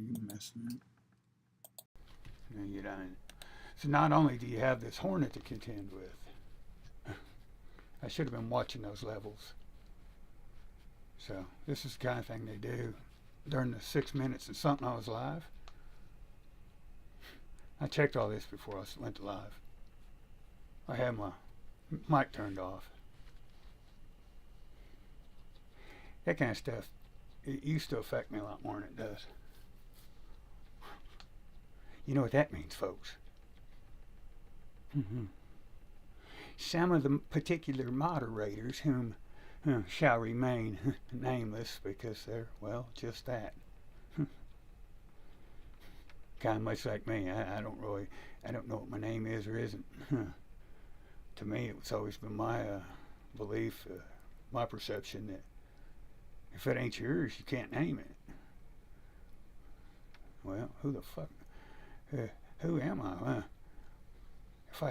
you messing up. No, you don't. So not only do you have this hornet to contend with, I should have been watching those levels. So this is the kind of thing they do during the 6 minutes and something I was live. I checked all this before I went to live. I had my mic turned off. That kind of stuff, it used to affect me a lot more than it does. You know what that means, folks? Some of the particular moderators whom shall remain nameless because they're, well, just that. Kind of much like me. I don't know what my name is or isn't. To me, it's always been my belief, my perception that if it ain't yours, you can't name it. Well, who the fuck? Who am I?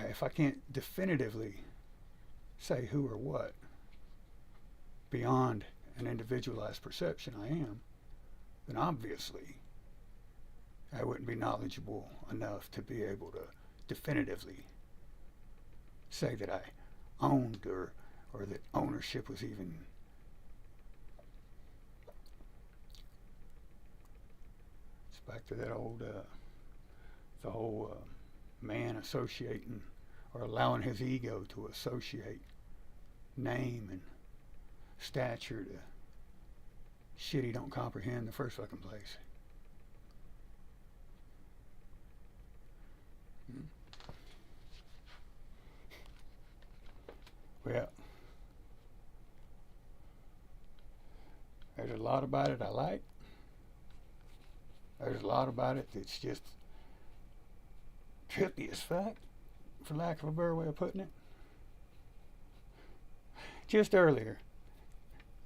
If I can't definitively say who or what beyond an individualized perception I am, then obviously I wouldn't be knowledgeable enough to be able to definitively say that I owned or that ownership was even it's back to that old the whole man associating or allowing his ego to associate name and stature to shit he don't comprehend in the first fucking place. Well, there's a lot about it I like. There's a lot about it that's just trippy as fuck, for lack of a better way of putting it. Just earlier,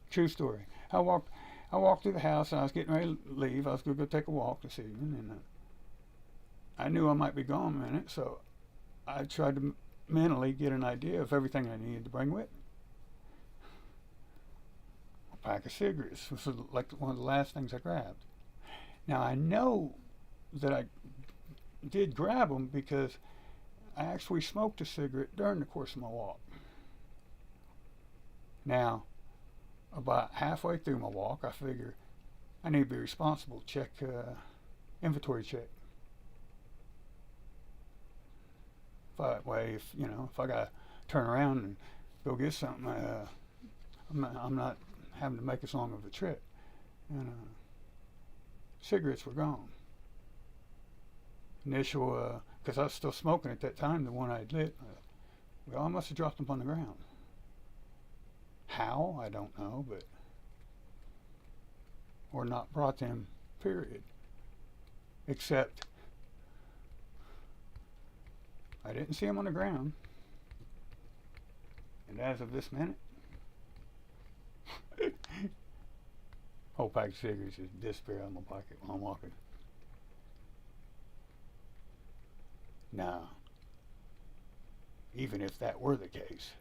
true story. I walked through the house and I was getting ready to leave. I was going to go take a walk this evening, and I knew I might be gone a minute, so I tried to mentally get an idea of everything I needed to bring with me. A pack of cigarettes was like one of the last things I grabbed. Now I know that I did grab them because I actually smoked a cigarette during the course of my walk. Now, about halfway through my walk, I figure I need to be responsible. Check inventory check. That way, if I gotta turn around and go get something, I'm not having to make as long of a trip. And cigarettes were gone. Initial, because I was still smoking at that time, the one I had lit. Well, I must have dropped them on the ground. How? I don't know, but or not brought them. Period. Except I didn't see them on the ground. And as of this minute, whole pack of cigarettes just disappear out of my pocket while I'm walking. Now, even if that were the case,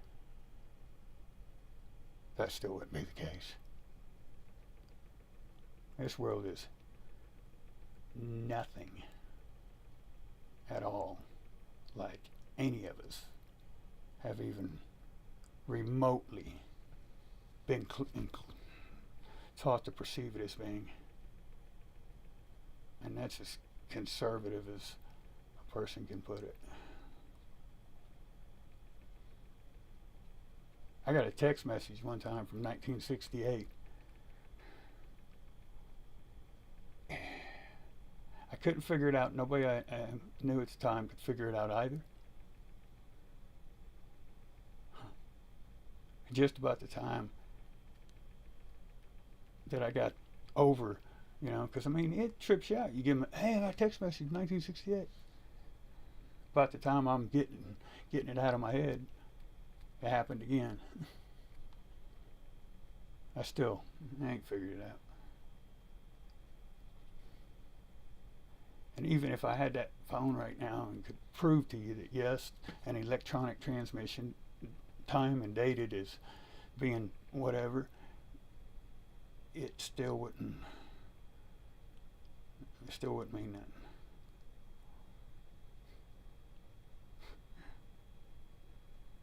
that still wouldn't be the case. This world is nothing at all like any of us have even remotely been taught to perceive it as being. And that's as conservative as a person can put it. I got a text message one time from 1968. I couldn't figure it out. Nobody I knew at the time could figure it out either. Just about the time that I got over, because it trips you out. You give them, hey, I got a text message, 1968. About the time I'm getting it out of my head, it happened again. I ain't figured it out. And even if I had that phone right now and could prove to you that yes, an electronic transmission, time and dated as being whatever, it still wouldn't it still wouldn't mean nothing.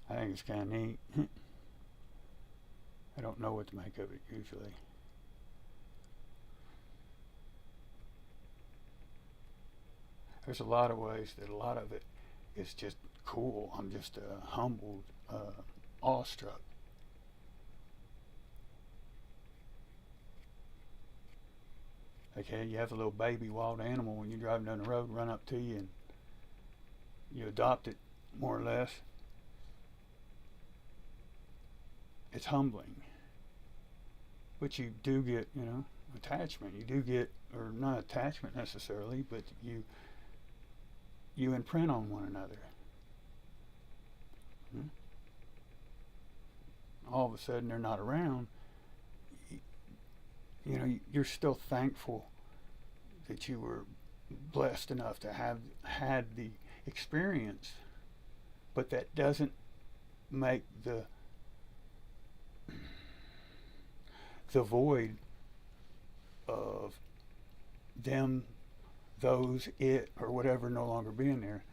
I think it's kind of neat. I don't know what to make of it usually. There's a lot of ways that a lot of it is just cool. I'm just humbled, awestruck. Okay, you have a little baby wild animal when you're driving down the road, run up to you, and you adopt it, more or less. It's humbling. But you do get, attachment. You do get, or not attachment necessarily, but you imprint on one another. All of a sudden they're not around. You're still thankful that you were blessed enough to have had the experience, but that doesn't make the void of them, those, it, or whatever no longer being there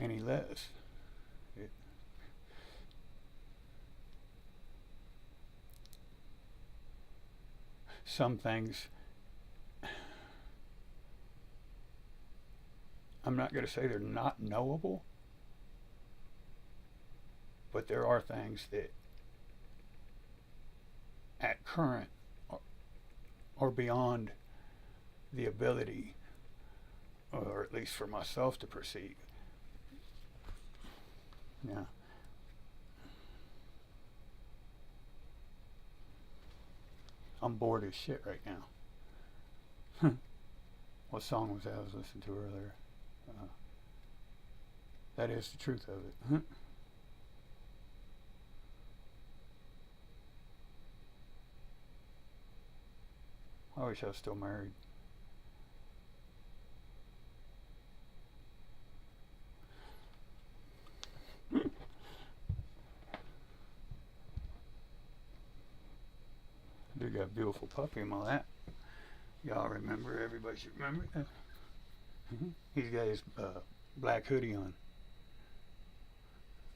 any less. Some things, I'm not going to say they're not knowable, but there are things that at current are beyond the ability, or at least for myself, to perceive. Yeah. I'm bored as shit right now. What song was that I was listening to earlier? That is the truth of it. I wish I was still married. I do got a beautiful puppy and all that. Y'all remember, everybody should remember. He's got his black hoodie on.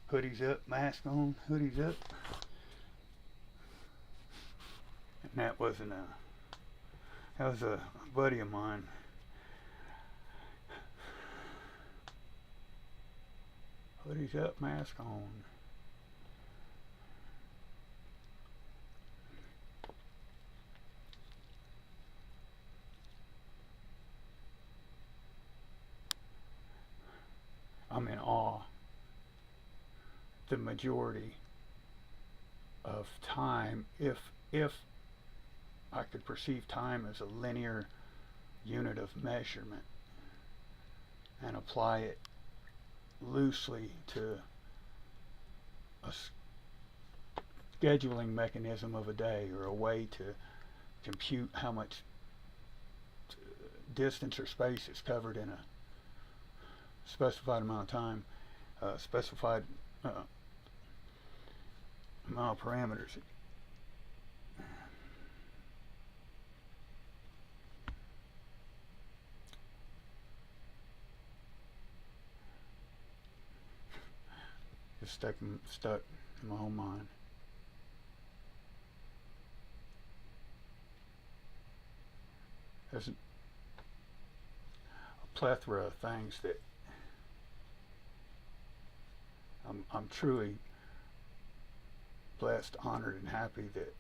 Hoodie's up, mask on, hoodie's up. And that was a buddy of mine. Hoodie's up, mask on. I'm in awe. The majority of time, if I could perceive time as a linear unit of measurement and apply it loosely to a scheduling mechanism of a day, or a way to compute how much distance or space is covered in a specified amount of time, specified amount of parameters. Just stuck in my own mind. There's a plethora of things that I'm truly blessed, honored, and happy that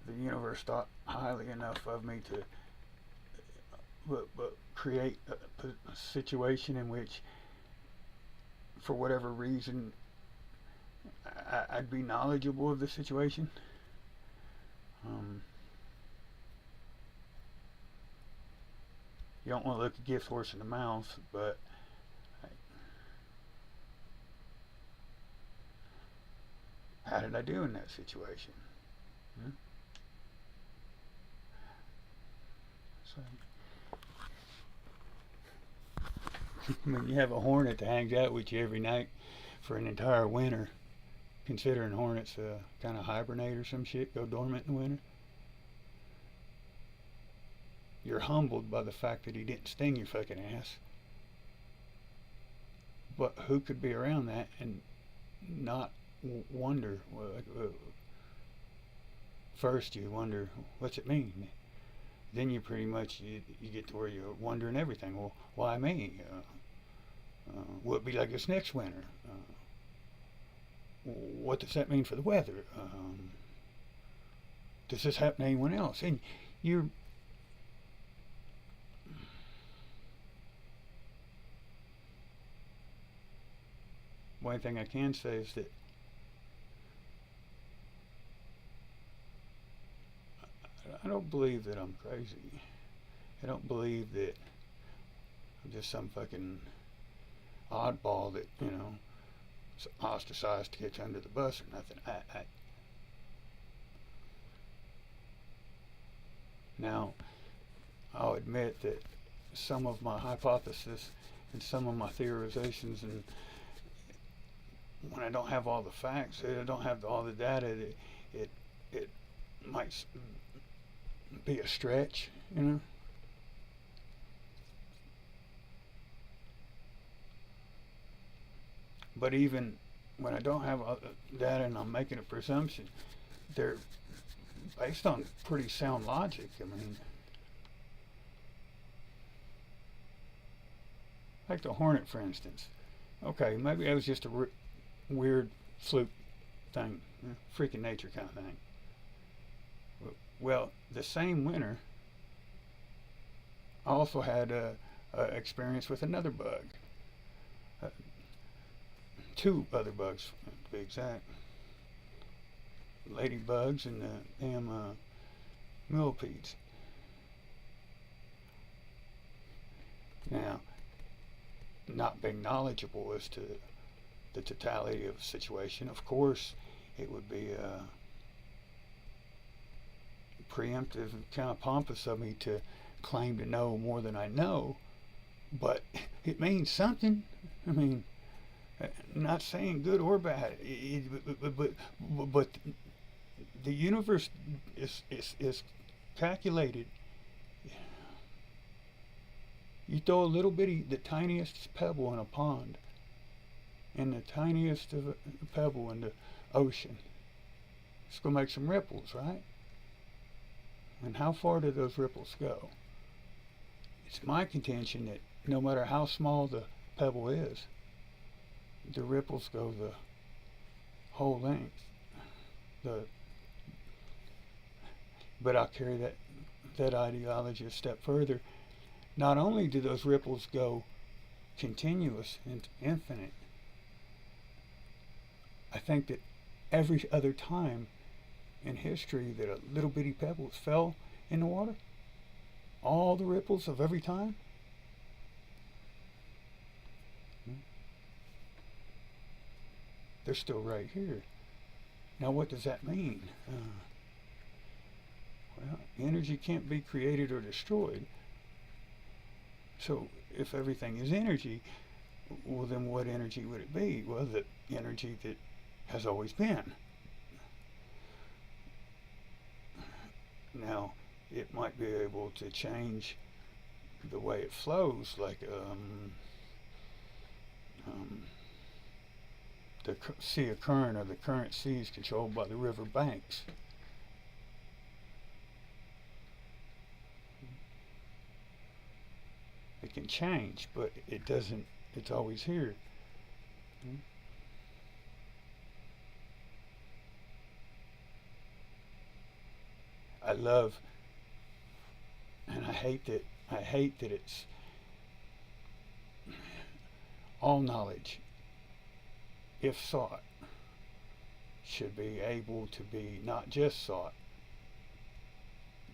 the universe thought highly enough of me to but create a situation in which, for whatever reason, I'd be knowledgeable of the situation. You don't want to look a gift horse in the mouth, but how did I do in that situation? So, when you have a hornet that hangs out with you every night for an entire winter, considering hornets kind of hibernate or some shit, go dormant in the winter. you're humbled by the fact that he didn't sting your fucking ass. But who could be around that and not wonder? First you wonder, what's it mean? Then you pretty much, you get to where you're wondering everything. Well, why me? Will it be like this next winter? What does that mean for the weather? Does this happen to anyone else? And you're one thing I can say is that I don't believe that I'm crazy. I don't believe that I'm just some fucking oddball that, is ostracized to get you under the bus or nothing. Now, I'll admit that some of my hypotheses and some of my theorizations, and when I don't have all the facts, I don't have all the data, it might be a stretch, But even when I don't have all the data and I'm making a presumption, they're based on pretty sound logic. I mean, like the hornet, for instance. Okay, maybe it was just a weird fluke thing, freaking nature kind of thing. Well, the same winter, I also had a experience with another bug. Two other bugs, to be exact. Ladybugs and the damn millipedes. Now, not being knowledgeable as to the totality of the situation, of course, it would be preemptive and kind of pompous of me to claim to know more than I know, but it means something. I mean, not saying good or bad, but the universe is calculated. You throw a little bitty, the tiniest pebble in a pond, and the tiniest of a pebble in the ocean, it's going to make some ripples, right? And how far do those ripples go? It's my contention that no matter how small the pebble is, the ripples go the whole length. But I'll carry that ideology a step further. Not only do those ripples go continuous and infinite, I think that every other time in history that a little bitty pebbles fell in the water, all the ripples of every time, they're still right here. Now, what does that mean? Well, energy can't be created or destroyed. So, if everything is energy, well, then what energy would it be? Well, the energy that has always been. Now, it might be able to change the way it flows, like the sea of current, or the current seas controlled by the river banks. It can change, but it doesn't, it's always here. I love, and I hate that it's all knowledge, if sought, should be able to be not just sought,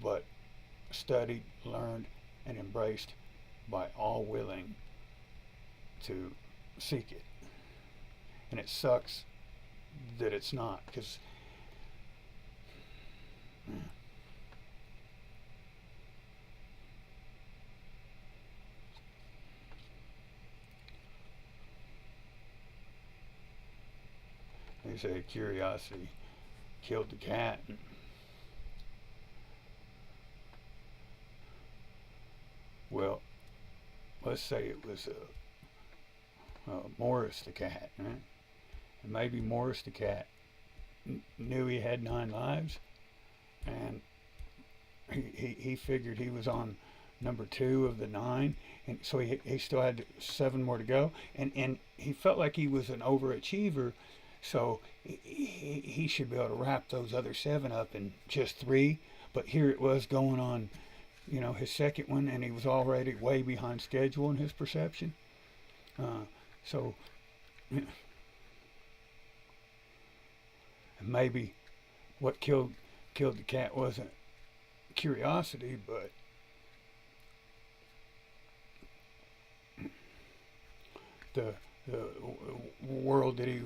but studied, learned, and embraced by all willing to seek it. And it sucks that it's not, because they say curiosity killed the cat. let's say it was Morris the cat, right? And maybe Morris the cat knew he had 9 lives, and he figured he was on number 2 of the 9, and so he still had 7 more to go, and he felt like he was an overachiever, so he should be able to wrap those other 7 up in just 3. But here it was going on, his second one, and he was already way behind schedule in his perception. So maybe what killed the cat wasn't curiosity, but the world that he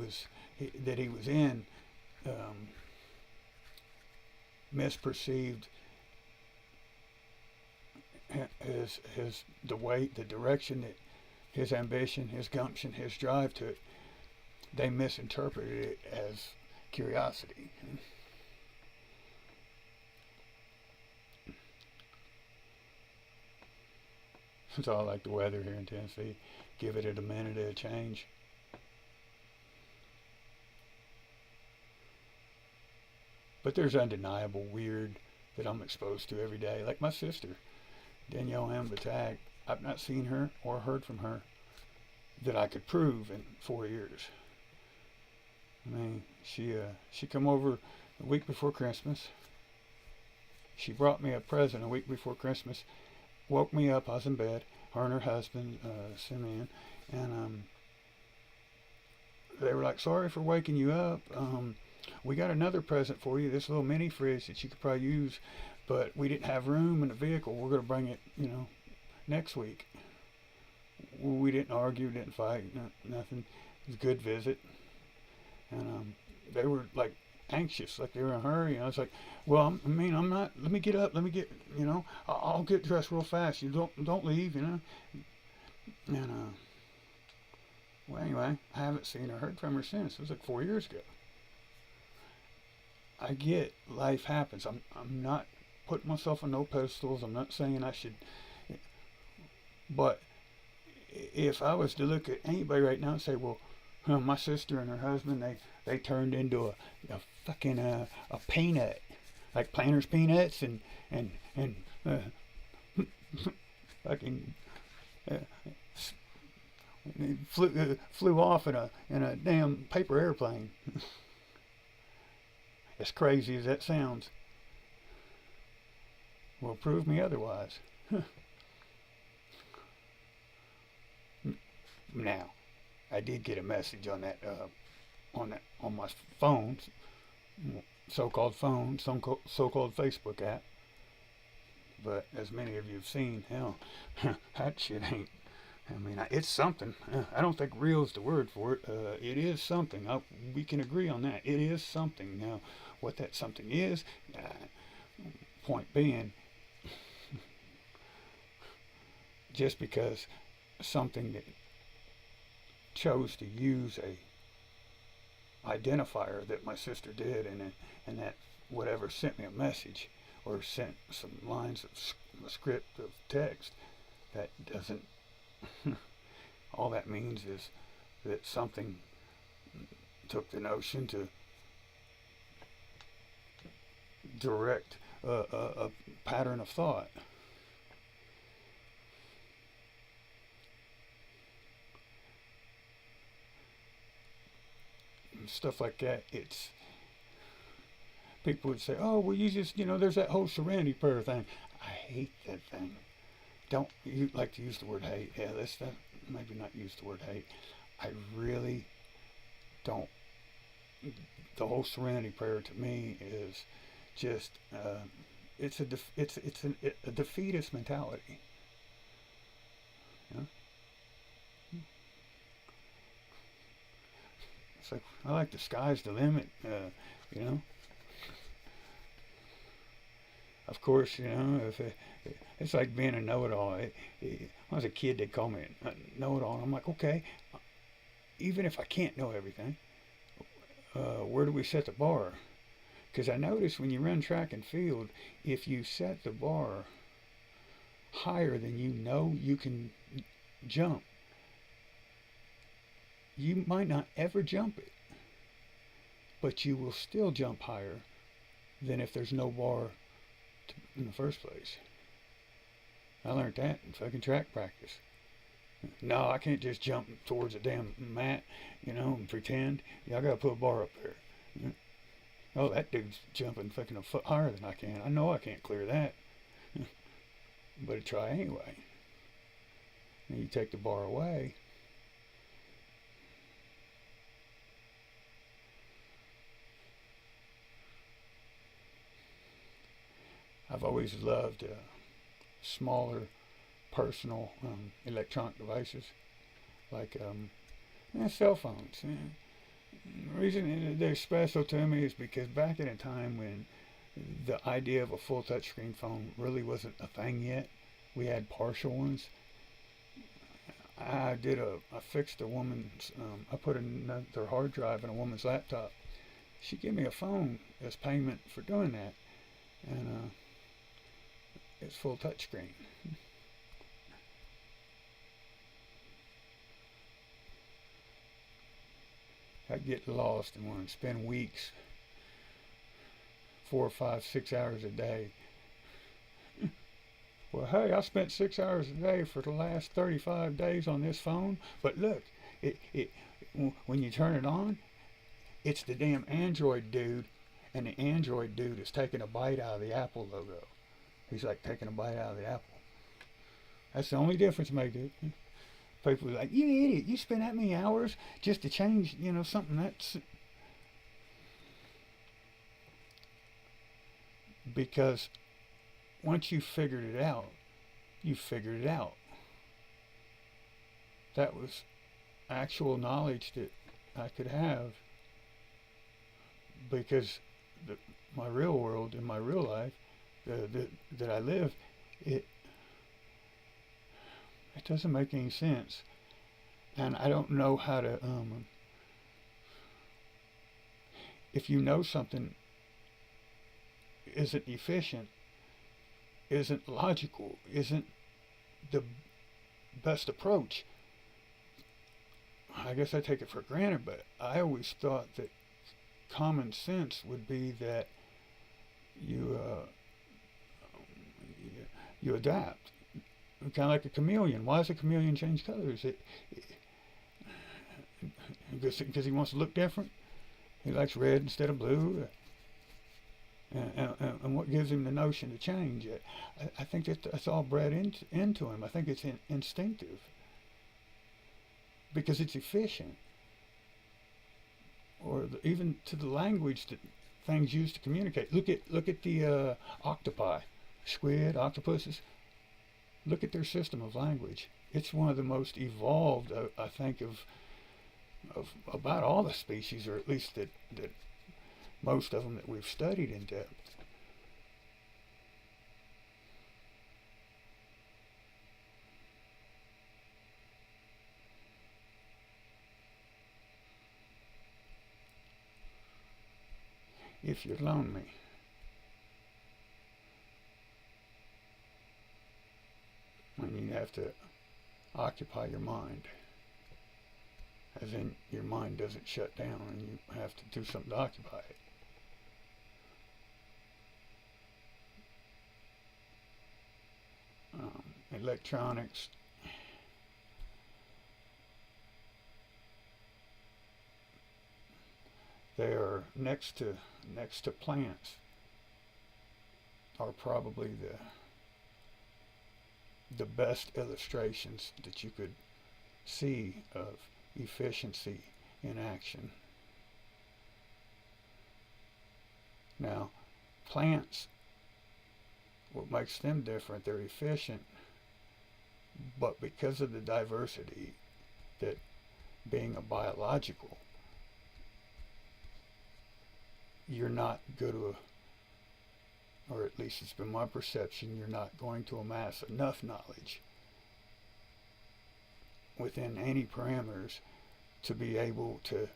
was in misperceived the direction that his ambition, his gumption, his drive to it. They misinterpreted it as curiosity. It's all like the weather here in Tennessee. Give it a minute, it'll change. But there's undeniable weird that I'm exposed to every day. Like my sister, Danielle M. Batag. I've not seen her or heard from her that I could prove in 4 years. I mean, she come over a week before Christmas. She brought me a present a week before Christmas. Woke me up. I was in bed. Her and her husband, Simeon, and they were like, "Sorry for waking you up. We got another present for you. This little mini fridge that you could probably use, but we didn't have room in the vehicle. We're going to bring it, next week." We didn't argue, didn't fight, nothing. It was a good visit, and they were like anxious, like they were in a hurry. And I was like, "Well, I'm not. Let me get up. Let me get, I'll get dressed real fast. You don't leave, And well, anyway, I haven't seen or heard from her since. It was like 4 years ago. I get life happens. I'm not putting myself on no pedestals. I'm not saying I should, but if I was to look at anybody right now and say, well, my sister and her husband, they turned into a fucking a peanut, like Planters peanuts, and fucking flew off in a damn paper airplane. As crazy as that sounds, well, prove me otherwise. Now, I did get a message on my phone, so-called phone, so-called Facebook app. But as many of you have seen, hell, that shit ain't. I mean, it's something. I don't think real is the word for it. It is something. We can agree on that. It is something. Now, what that something is, point being, just because something that chose to use a identifier that my sister did, and that whatever sent me a message or sent some lines of a script of text, that doesn't. All that means is that something took the notion to direct a pattern of thought. And stuff like that. It's people would say, "Oh, well, you just, there's that whole serenity prayer thing." I hate that thing. Don't you like to use the word hate? Yeah, let's maybe not use the word hate. I really don't. The whole serenity prayer to me is just it's a defeatist mentality. It's like, I like the sky's the limit. Of course, if it's like being a know-it-all. When I was a kid, they called me a know-it-all, and I'm like, okay, even if I can't know everything, where do we set the bar? Because I notice when you run track and field, if you set the bar higher than you can jump, you might not ever jump it, but you will still jump higher than if there's no bar in the first place. I learned that in fucking track practice. No, I can't just jump towards a damn mat, and pretend. Yeah, I gotta put a bar up there. Oh, that dude's jumping fucking a foot higher than I can. I know I can't clear that. But I try anyway. And you take the bar away. I've always loved smaller personal electronic devices like cell phones. The reason they're special to me is because back in a time when the idea of a full touchscreen phone really wasn't a thing yet, we had partial ones. I fixed a woman's, I put another hard drive in a woman's laptop. She gave me a phone as payment for doing that, and it's full touchscreen. I get lost in one and spend weeks, 4, 5, 6 hours a day. Well, hey, I spent 6 hours a day for the last 35 days on this phone, but look, when you turn it on, it's the damn Android dude, and the Android dude is taking a bite out of the Apple logo. He's like taking a bite out of the apple. That's the only difference, mate, dude. People are like, you idiot, you spend that many hours just to change, something that's... Because once you figured it out, you figured it out. That was actual knowledge that I could have, because my real world, in my real life, that I live, it doesn't make any sense, and I don't know how to. If you know something isn't efficient, isn't logical, isn't the best approach, I guess I take it for granted. But I always thought that common sense would be that you adapt. Kind of like a chameleon. Why does a chameleon change colors? Because he wants to look different. He likes red instead of blue. And what gives him the notion to change? I think that's all bred into him. I think it's instinctive. Because it's efficient. Or even to the language that things use to communicate. Look at the octopi, squid, octopuses. Look at their system of language. It's one of the most evolved, I think, of about all the species, or at least that most of them that we've studied in depth. If you're lonely, when you have to occupy your mind, as in your mind doesn't shut down and you have to do something to occupy it. Electronics, they are next to plants, are probably the best illustrations that you could see of efficiency in action. Now, plants, what makes them different, they're efficient, but because of the diversity that being a biological, you're not going to, or at least it's been my perception, you're not going to amass enough knowledge within any parameters to be able to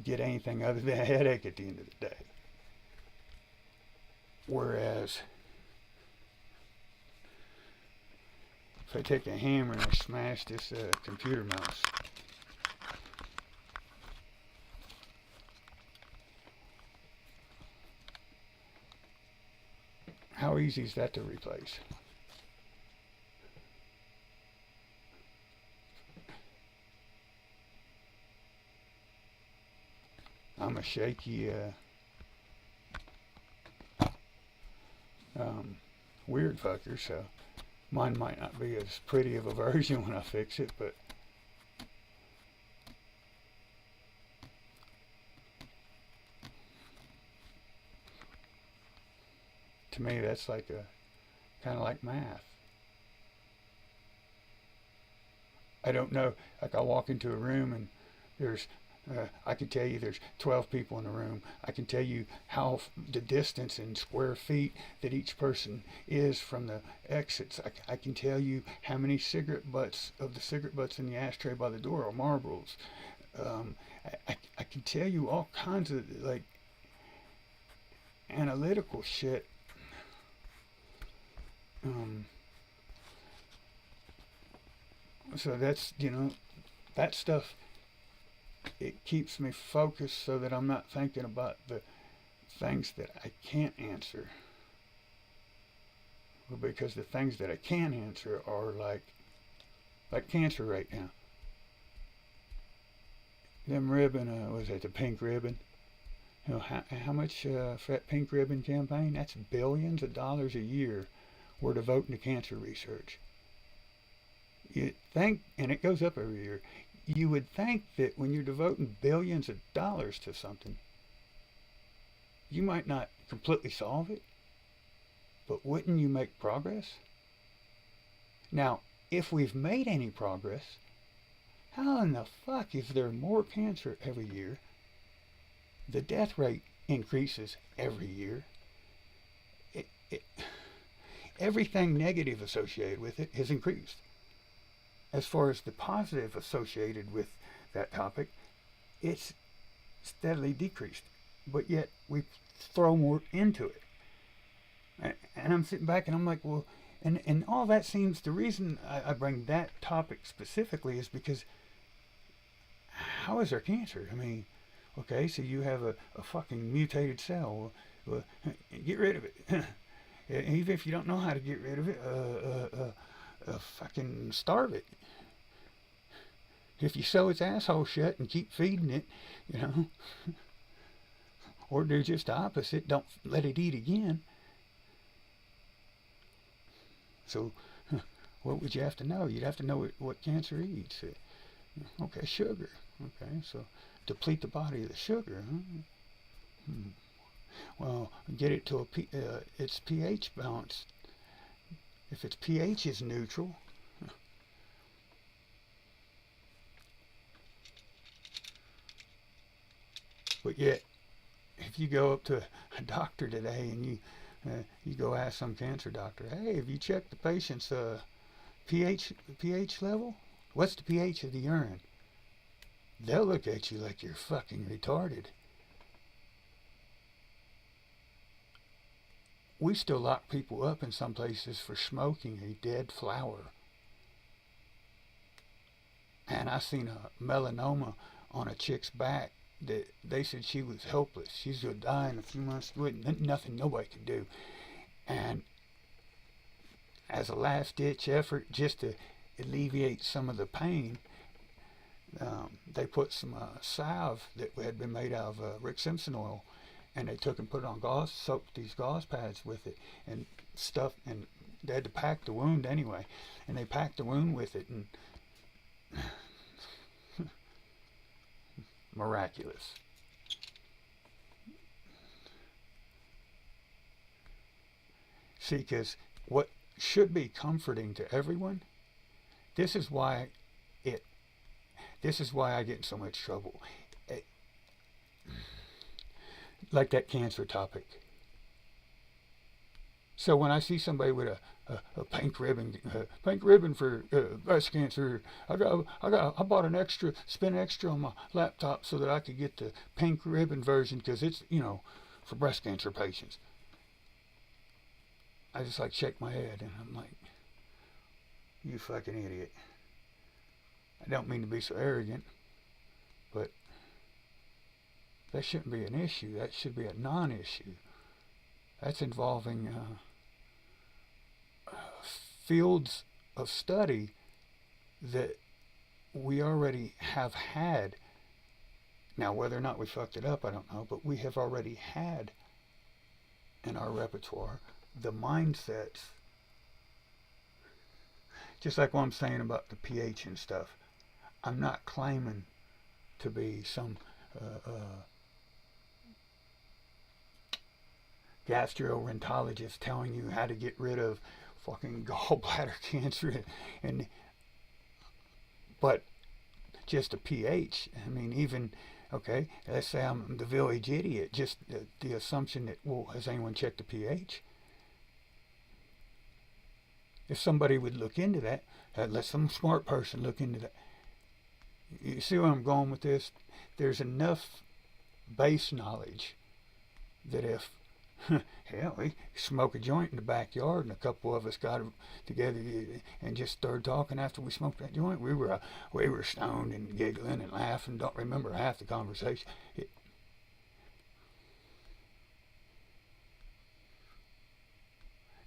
get anything other than a headache at the end of the day. Whereas if I take a hammer and I smash this computer mouse. How easy is that to replace? I'm a shaky, weird fucker, so mine might not be as pretty of a version when I fix it, but to me that's like a kind of like math. I don't know, like I walk into a room and there's I can tell you there's 12 people in the room. I can tell you how the distance in square feet that each person is from the exits. I can tell you how many cigarette butts of the cigarette butts in the ashtray by the door are marbles. I can tell you all kinds of like analytical shit. So that's, that stuff, it keeps me focused so that I'm not thinking about the things that I can't answer. Because the things that I can answer are like cancer right now. Them ribbon, was it the pink ribbon? How much for that pink ribbon campaign? That's billions of dollars a year we're devoting to cancer research. You think, and it goes up every year, you would think that when you're devoting billions of dollars to something, you might not completely solve it, but wouldn't you make progress? Now, if we've made any progress, how in the fuck is there more cancer every year? The death rate increases every year. Everything negative associated with it has increased. As far as the positive associated with that topic, it's steadily decreased. But yet we throw more into it. And I'm sitting back and I'm like, well, and all that seems, the reason I bring that topic specifically is because how is there cancer? I mean, okay, so you have a fucking mutated cell. Well, get rid of it. Even if you don't know how to get rid of it, fucking starve it. If you sew its asshole shut and keep feeding it, or do just the opposite, don't let it eat again. So, what would you have to know? You'd have to know what cancer eats. Okay, sugar. Okay, so deplete the body of the sugar. Huh? Well, get it to its pH balance. If its pH is neutral, but yet, if you go up to a doctor today and you go ask some cancer doctor, hey, have you checked the patient's pH level? What's the pH of the urine? They'll look at you like you're fucking retarded. We still lock people up in some places for smoking a dead flower. And I seen a melanoma on a chick's back that they said she was helpless. She's going to die in a few months. Nothing nobody could do. And as a last-ditch effort, just to alleviate some of the pain, they put some salve that had been made out of Rick Simpson oil, and they took and put it on gauze, soaked these gauze pads with it, and stuff, and they had to pack the wound anyway, and they packed the wound with it, and miraculous. See, because what should be comforting to everyone, this is why I get in so much trouble. Like that cancer topic. So when I see somebody with a pink ribbon for breast cancer, I bought an extra, spent extra on my laptop so that I could get the pink ribbon version because it's, for breast cancer patients. I just like shake my head and I'm like, You fucking idiot. I don't mean to be so arrogant, but that shouldn't be an issue. That should be a non-issue. That's involving fields of study that we already have had. Now, whether or not we fucked it up, I don't know, but we have already had in our repertoire the mindsets. Just like what I'm saying about the pH and stuff. I'm not claiming to be some gastroenterologist telling you how to get rid of fucking gallbladder cancer, but just a pH. I mean, even, okay, let's say I'm the village idiot, just the assumption that, well, has anyone checked the pH? If somebody would look into that, let some smart person look into that. You see where I'm going with this? There's enough base knowledge that if, hell, we smoke a joint in the backyard and a couple of us got together and just started talking after we smoked that joint, we were stoned and giggling and laughing, don't remember half the conversation.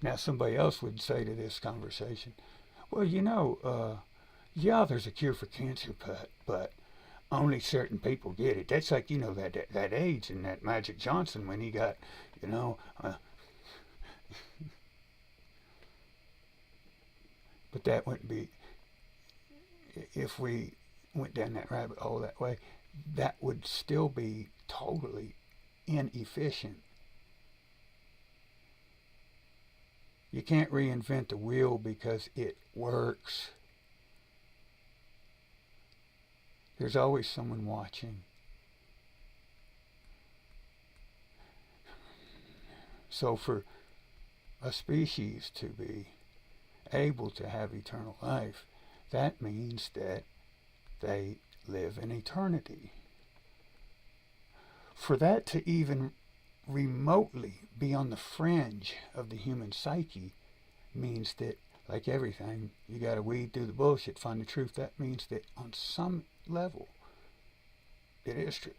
Now somebody else would say to this conversation, well, yeah, there's a cure for cancer, but only certain people get it. That's like, that AIDS and that Magic Johnson when he got, but that wouldn't be, if we went down that rabbit hole that way, that would still be totally inefficient. You can't reinvent the wheel because it works. There's always someone watching. So for a species to be able to have eternal life, that means that they live in eternity. For that to even remotely be on the fringe of the human psyche means that, like everything, you gotta weed through the bullshit, find the truth. That means that on some level, it is true.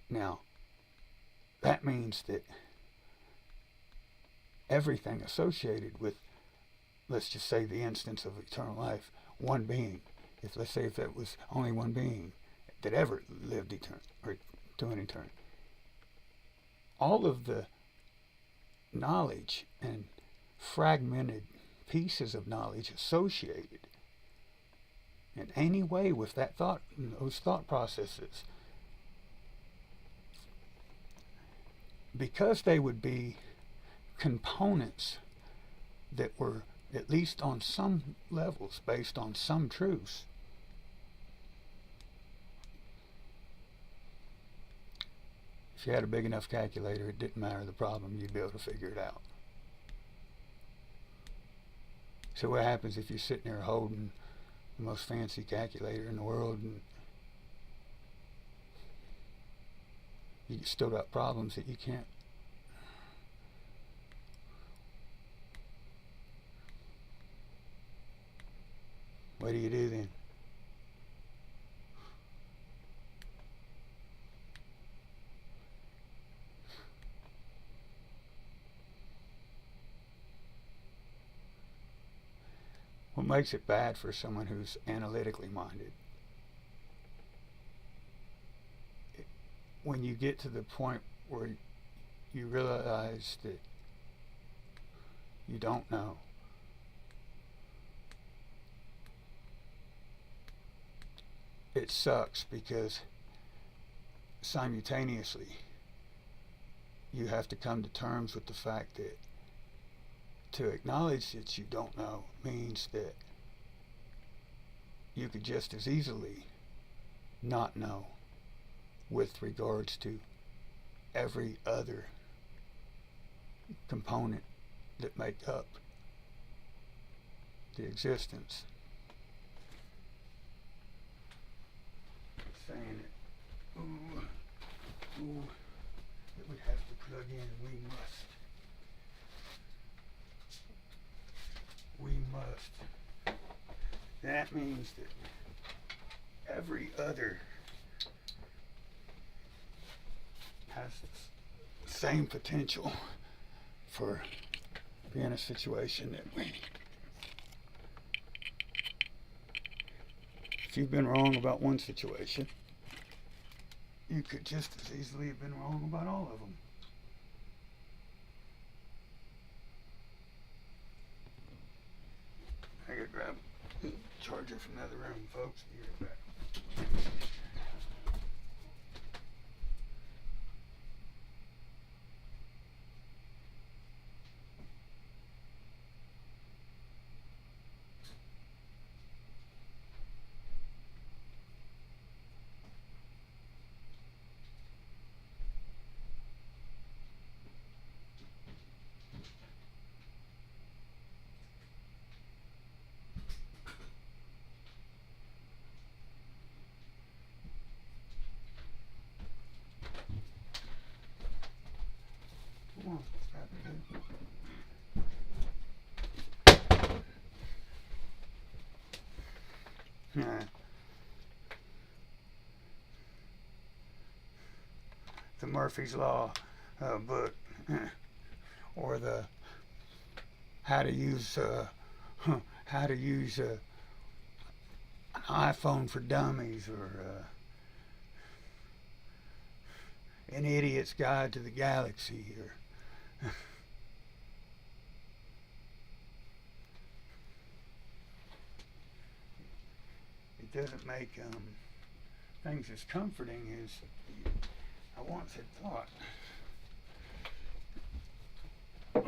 Now, that means that everything associated with, let's just say, the instance of eternal life, one being, let's say if that was only one being that ever lived or to an eternity, all of the knowledge and fragmented pieces of knowledge associated in any way with that thought, those thought processes, because they would be components that were at least on some levels based on some truths, if you had a big enough calculator, it didn't matter the problem, you'd be able to figure it out. So what happens if you're sitting there holding the most fancy calculator in the world and you still got problems that you can't? What do you do then? What makes it bad for someone who's analytically minded? When you get to the point where you realize that you don't know, it sucks because simultaneously you have to come to terms with the fact that to acknowledge that you don't know means that you could just as easily not know with regards to every other component that make up the existence. Saying it, that we have to plug in, we must must. That means that every other has the same potential for being a situation that we. If you've been wrong about one situation, you could just as easily have been wrong about all of them. I gotta grab a charger from another room, folks. Be right back. Come on, stop it. Yeah. The Murphy's Law book, or the how to use an iPhone for dummies, or an idiot's guide to the galaxy, or it doesn't make things as comforting as I once had thought.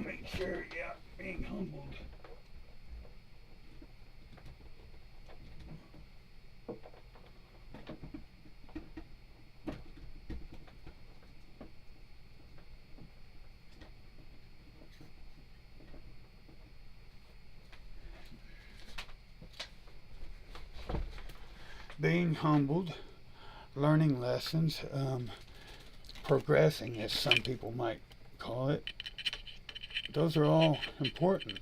Make sure, yeah, being humbled. Being humbled, learning lessons, progressing, as some people might call it, those are all important.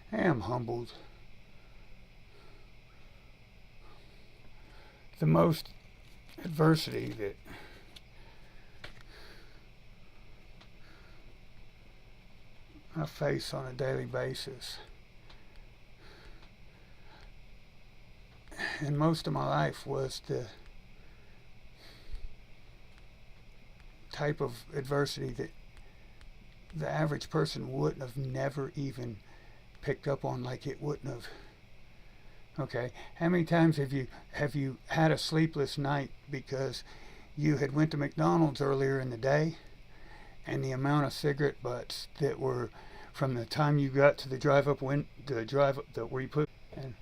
I am humbled. The most adversity that I face on a daily basis, and most of my life, was the type of adversity that the average person wouldn't have never even picked up on, like it wouldn't have. Okay, how many times have you had a sleepless night because you had went to McDonald's earlier in the day, and the amount of cigarette butts that were from the time you got to the drive-up where you put, and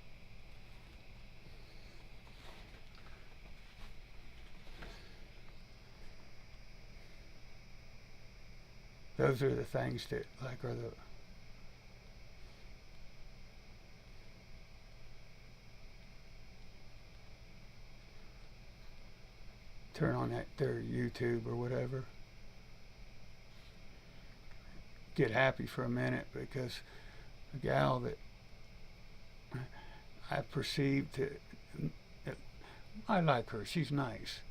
those are the things that are the turn on their YouTube or whatever. Get happy for a minute because a gal that I perceived that I like her. She's nice.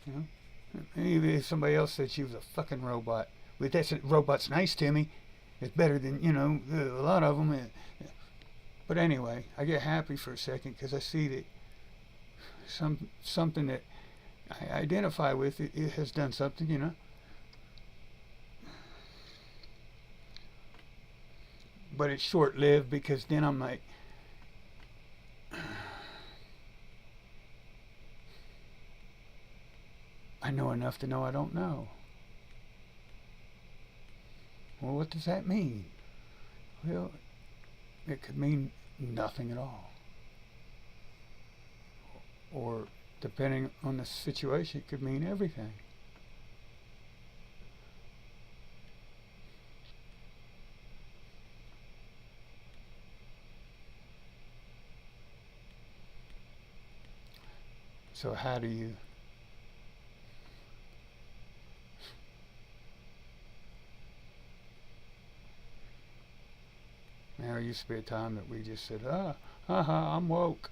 You know? Maybe if somebody else said she was a fucking robot, but that's robot's nice to me. It's better than, a lot of them. But anyway, I get happy for a second because I see that something that I identify with, it has done something, But it's short-lived because then I'm like, I know enough to know I don't know. Well, what does that mean? Well, it could mean nothing at all. Or, depending on the situation, it could mean everything. So how do you there used to be a time that we just said, I'm woke.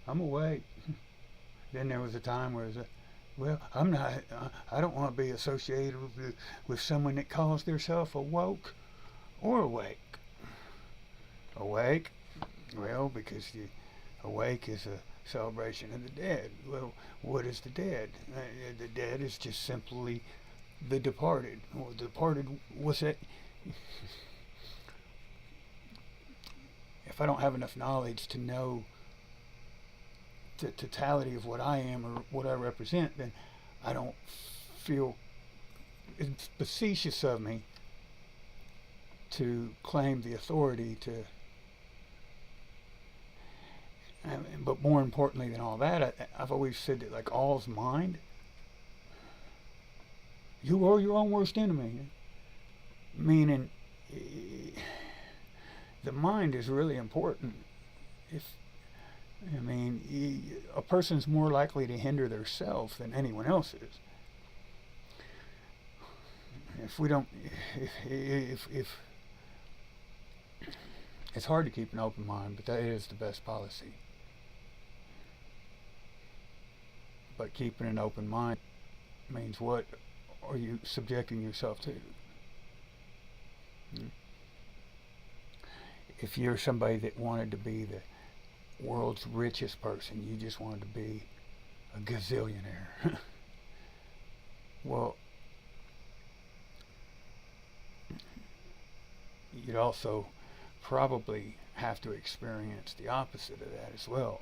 I'm awake. Then there was a time where it was well, I'm not, I don't want to be associated with someone that calls themselves awoke or awake. Awake? Well, because awake is a celebration of the dead. Well, what is the dead? The dead is just simply the departed. Well, the departed, what's that? If I don't have enough knowledge to know the totality of what I am or what I represent, then I don't feel it's facetious of me to claim the authority to. But more importantly than all that, I've always said that like all's mind. You are your own worst enemy. Meaning, the mind is really important. A person's more likely to hinder their self than anyone else is. If we don't, if it's hard to keep an open mind, but that is the best policy. But keeping an open mind means what are you subjecting yourself to? If you're somebody that wanted to be the world's richest person, you just wanted to be a gazillionaire. Well, you'd also probably have to experience the opposite of that as well,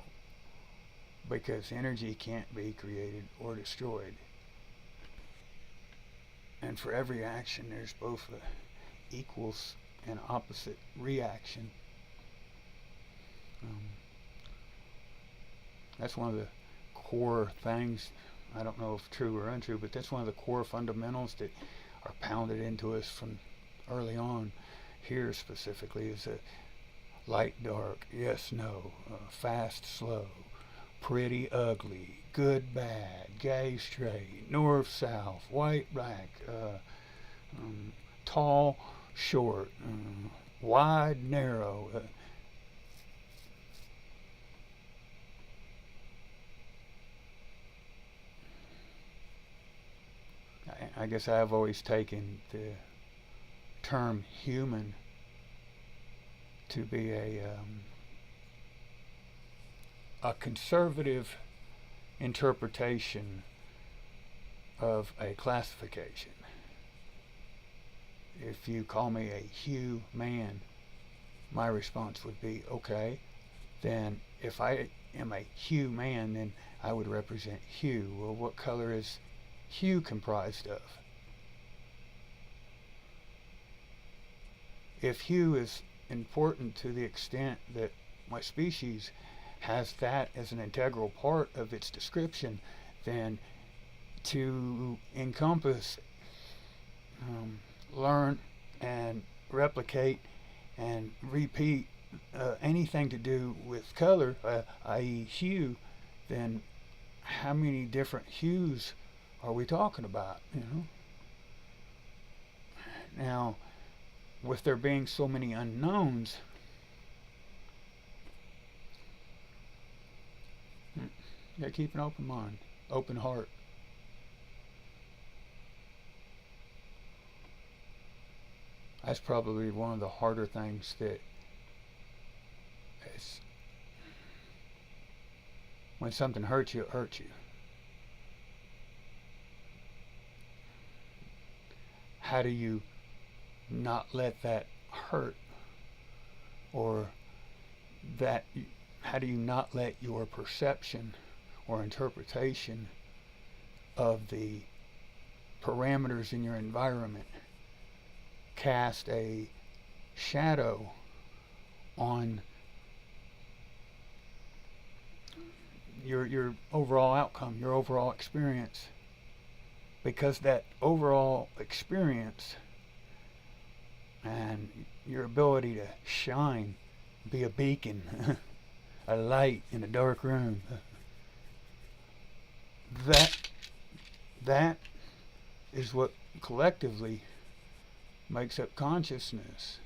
because energy can't be created or destroyed, and for every action there's both an equal and opposite reaction. That's one of the core things, I don't know if true or untrue, but that's one of the core fundamentals that are pounded into us from early on. Here specifically is a light, dark, yes, no, fast, slow, pretty, ugly, good, bad, gay, straight, north, south, white, black, tall, short, wide, narrow. I guess I've always taken the term human to be a conservative interpretation of a classification. If you call me a hue man, my response would be, okay, then if I am a hue man, then I would represent hue. Well, what color is hue comprised of? If hue is important to the extent that my species has that as an integral part of its description, then to encompass, learn and replicate and repeat anything to do with color, i.e. hue, then how many different hues are we talking about, Now, with there being so many unknowns, you gotta keep an open mind, open heart. That's probably one of the harder things that is, when something hurts you, it hurts you. How do you not let that hurt? Or how do you not let your perception or interpretation of the parameters in your environment cast a shadow on your overall outcome, your overall experience. Because that overall experience and your ability to shine, be a beacon, a light in a dark room, that is what collectively makes up consciousness.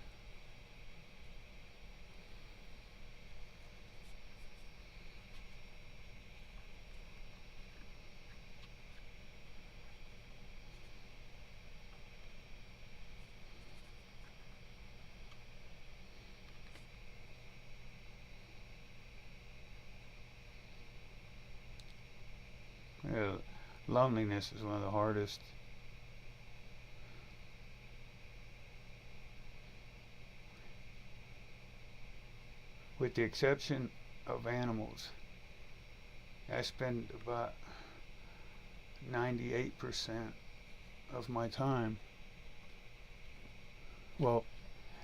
Loneliness is one of the hardest. With the exception of animals, I spend about 98% of my time, well,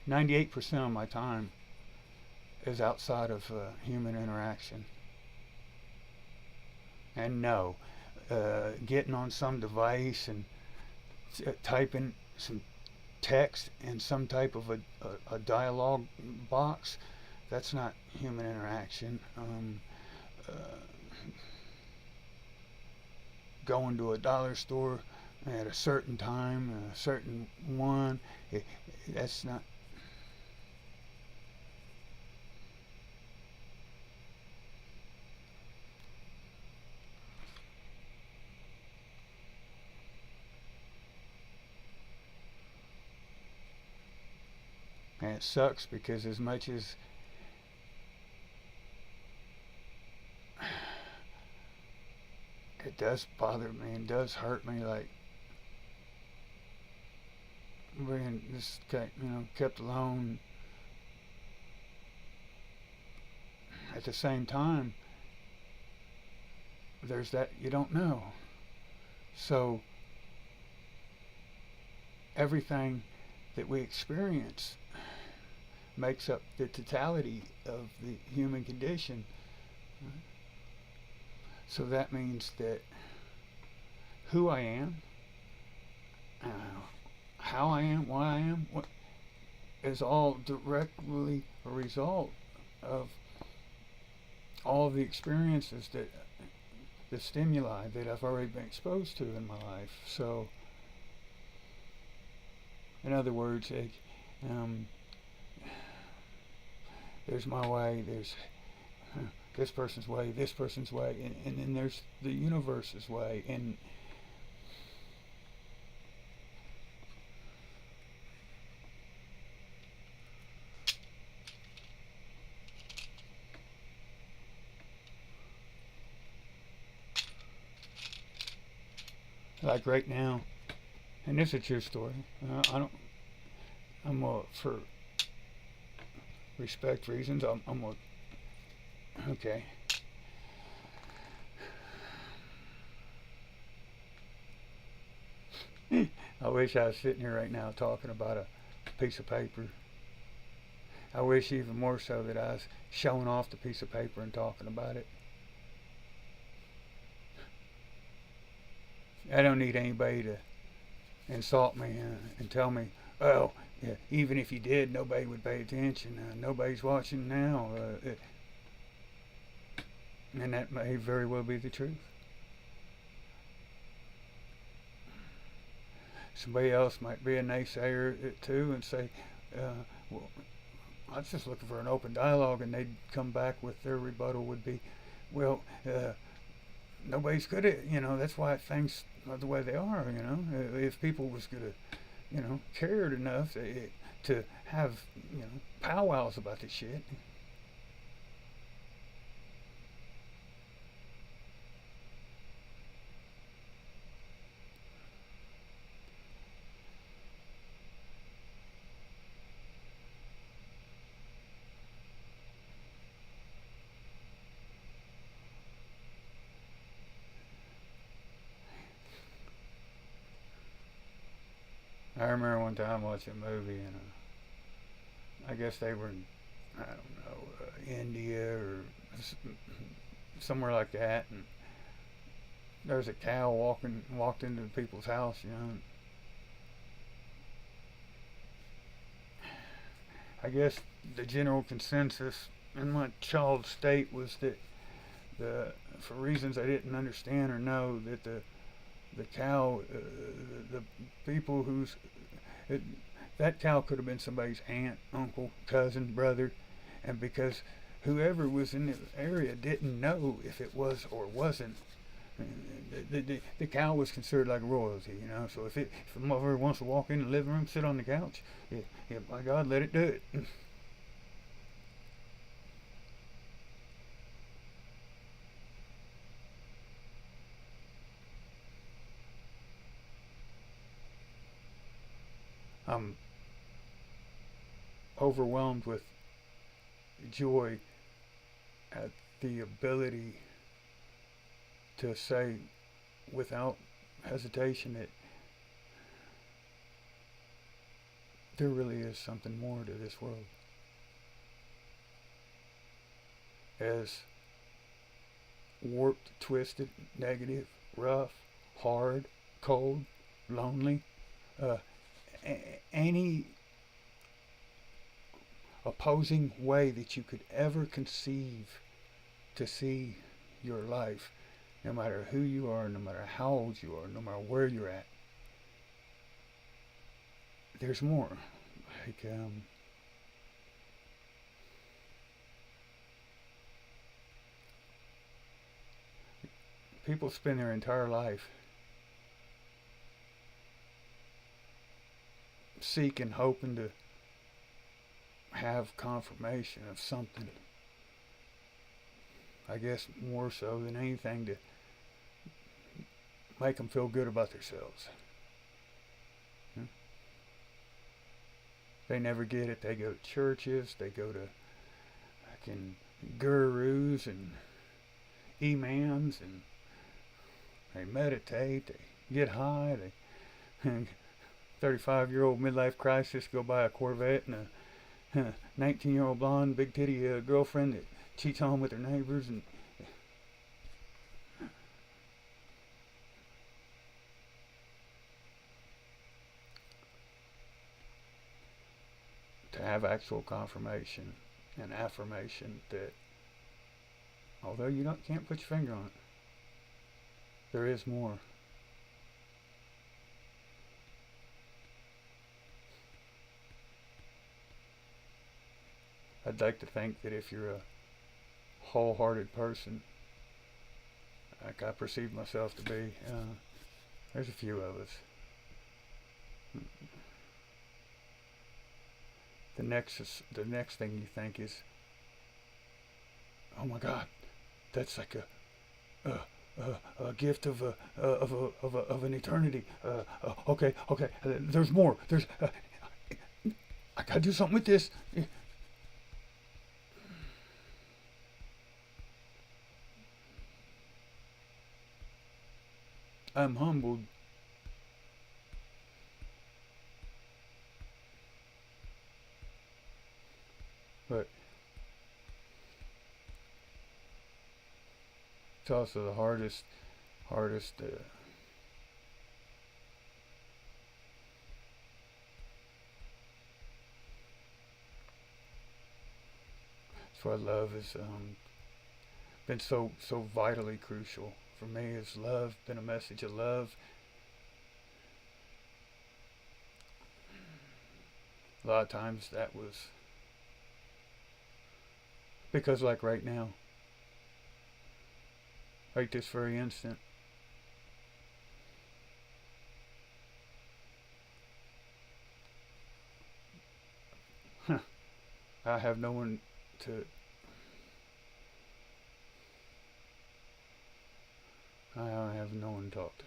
98% of my time is outside of human interaction. And no, getting on some device and typing some text in some type of a dialogue box, that's not human interaction. Going to a dollar store at a certain time, a certain one, that's not. And it sucks because as much as it does bother me and does hurt me, like being this guy, kept alone. At the same time, there's that you don't know. So everything that we experience makes up the totality of the human condition. So that means that who I am, how I am, why I am, what is all directly a result of all the experiences that the stimuli that I've already been exposed to in my life. So, in other words, there's my way, there's this person's way, and then there's the universe's way. And like right now, and this is a true story. For respect reasons, okay. I wish I was sitting here right now talking about a piece of paper. I wish even more so that I was showing off the piece of paper and talking about it. I don't need anybody to insult me and tell me, oh, yeah, even if you did, nobody would pay attention. Nobody's watching now. And that may very well be the truth. Somebody else might be a naysayer too and say, well, I was just looking for an open dialogue, and they'd come back with their rebuttal would be, well, nobody's good at, that's why things are the way they are, If people was going to, cared enough to have, powwows about this shit. I remember one time watching a movie, and I guess they were in, I don't know, India or somewhere like that, and there's a cow walked into people's house, you know. I guess the general consensus in my child state was that for reasons I didn't understand or know, that the cow, the people whose it, that cow could have been somebody's aunt, uncle, cousin, brother, and because whoever was in the area didn't know if it was or wasn't, the cow was considered like royalty, you know. So if a mother wants to walk in the living room, sit on the couch, yeah, by God, let it do it. I'm overwhelmed with joy at the ability to say without hesitation that there really is something more to this world. As warped, twisted, negative, rough, hard, cold, lonely, any opposing way that you could ever conceive to see your life, no matter who you are, no matter how old you are, no matter where you're at, there's more. Like, people spend their entire life seeking, hoping to have confirmation of something. I guess more so than anything to make them feel good about themselves. They never get it. They go to churches, they go to fucking gurus and imams, and they meditate, they get high, they 35-year-old midlife crisis, go buy a Corvette and a 19-year-old blonde big titty girlfriend that cheats on with her neighbors, and to have actual confirmation and affirmation that although you can't put your finger on it, there is more. I'd like to think that if you're a wholehearted person, like I perceive myself to be, there's a few of us. The next thing you think is, oh my God, that's like a gift of an eternity. Okay, there's more. I gotta do something with this. I'm humbled. But it's also the hardest that's why love has been so vitally crucial for me. Is love been a message of love? A lot of times that was because, like right now, right this very instant, I have no one to talk to.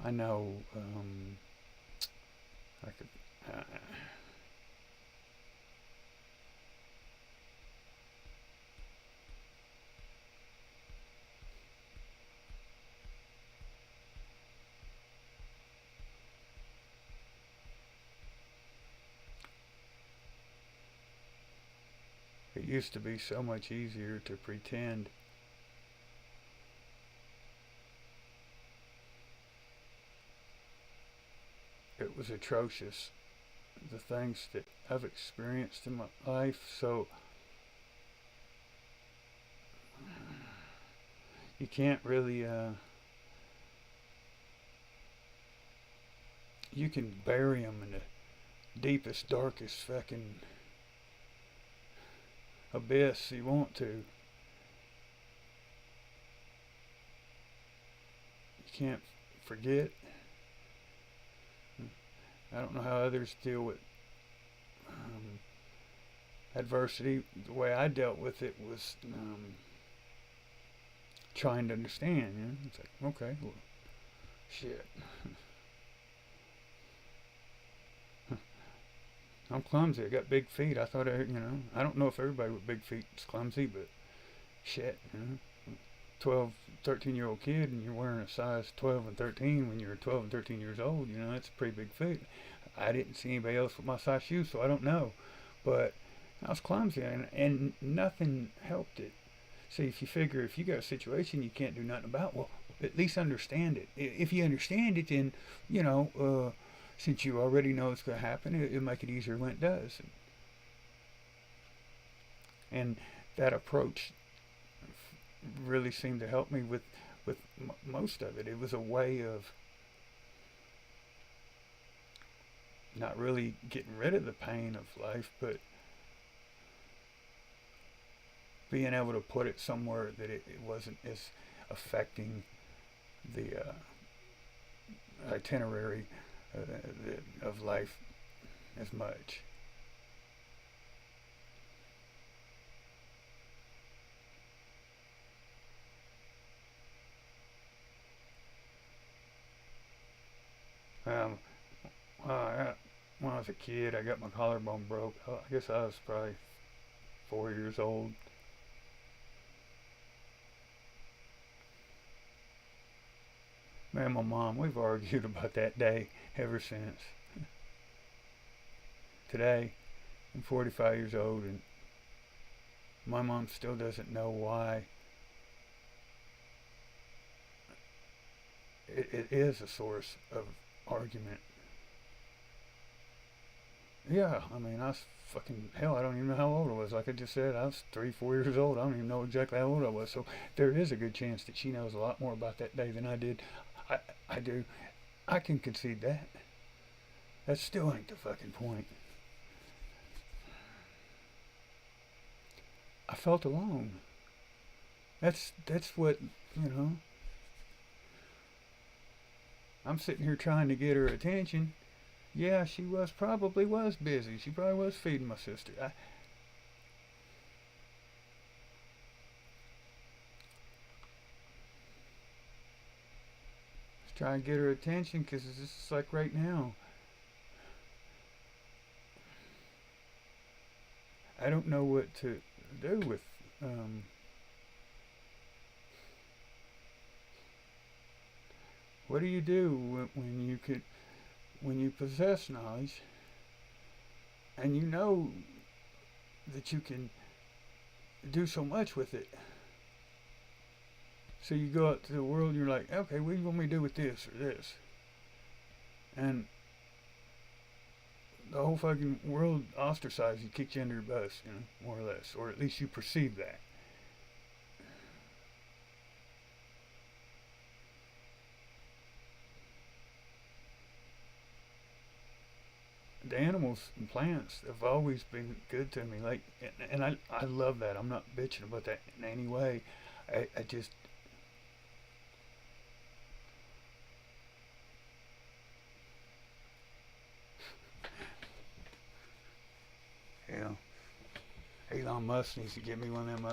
I know I could It used to be so much easier to pretend. It was atrocious, the things that I've experienced in my life. So you can't really, you can bury them in the deepest, darkest fucking abyss you want to. You can't forget. I don't know how others deal with adversity. The way I dealt with it was trying to understand. You know? It's like, okay, well, shit. I'm clumsy. I got big feet. I thought I don't know if everybody with big feet is clumsy, but shit, 12, 13-year-old kid and you're wearing a size 12 and 13 when you're 12 and 13 years old, that's a pretty big feet. I didn't see anybody else with my size shoes, so I don't know. But I was clumsy and nothing helped it. See, if you figure if you got a situation you can't do nothing about, well, at least understand it. If you understand it, then, since you already know it's going to happen, it'll make it easier when it does. And that approach really seemed to help me with most of it. It was a way of not really getting rid of the pain of life, but being able to put it somewhere that it wasn't as affecting the itinerary of life as much. Um, when I was a kid, I got my collarbone broke. I guess I was probably 4 years old. Me and my mom, we've argued about that day ever since. Today, I'm 45 years old, and my mom still doesn't know why it is a source of argument. Yeah, I mean, I was fucking, hell, I don't even know how old I was. Like I just said, I was 3, 4 years old. I don't even know exactly how old I was. So there is a good chance that she knows a lot more about that day than I did. I do. I can concede that. That still ain't the fucking point. I felt alone. That's what, I'm sitting here trying to get her attention. Yeah, she probably was busy. She probably was feeding my sister. I was trying to get her attention because it's just like right now. I don't know what to do with what do you do when you possess knowledge and you know that you can do so much with it? So you go out to the world and you're like, okay, what do you want me to do with this or this? And the whole fucking world ostracized you, kicked you under your bus, more or less. Or at least you perceive that. The animals and plants have always been good to me. Like, and I love that. I'm not bitching about that in any way. I just, Elon Musk needs to give me one of them.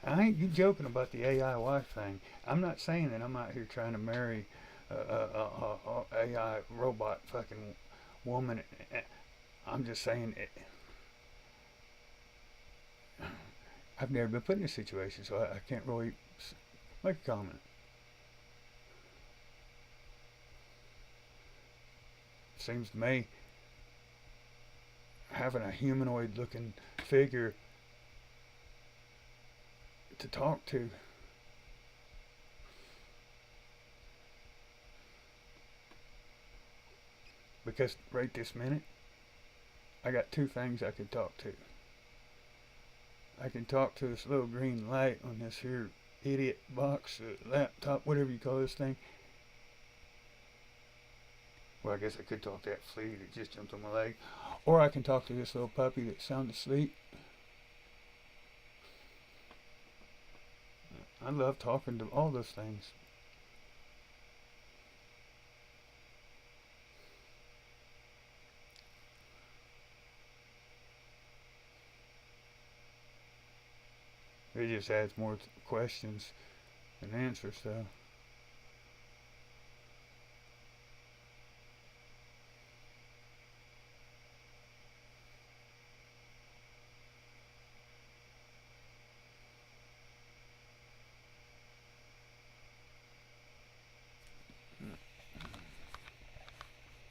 I ain't you joking about the AI wife thing. I'm not saying that I'm out here trying to marry a AI robot fucking woman. I'm just saying I've never been put in a situation, so I can't really make a comment. Seems to me having a humanoid looking figure to talk to. Because right this minute, I got two things I could talk to. I can talk to this little green light on this here idiot box, laptop, whatever you call this thing. Well, I guess I could talk to that flea that just jumped on my leg. Or I can talk to this little puppy that's sound asleep. I love talking to all those things. It just adds more questions than answers, though.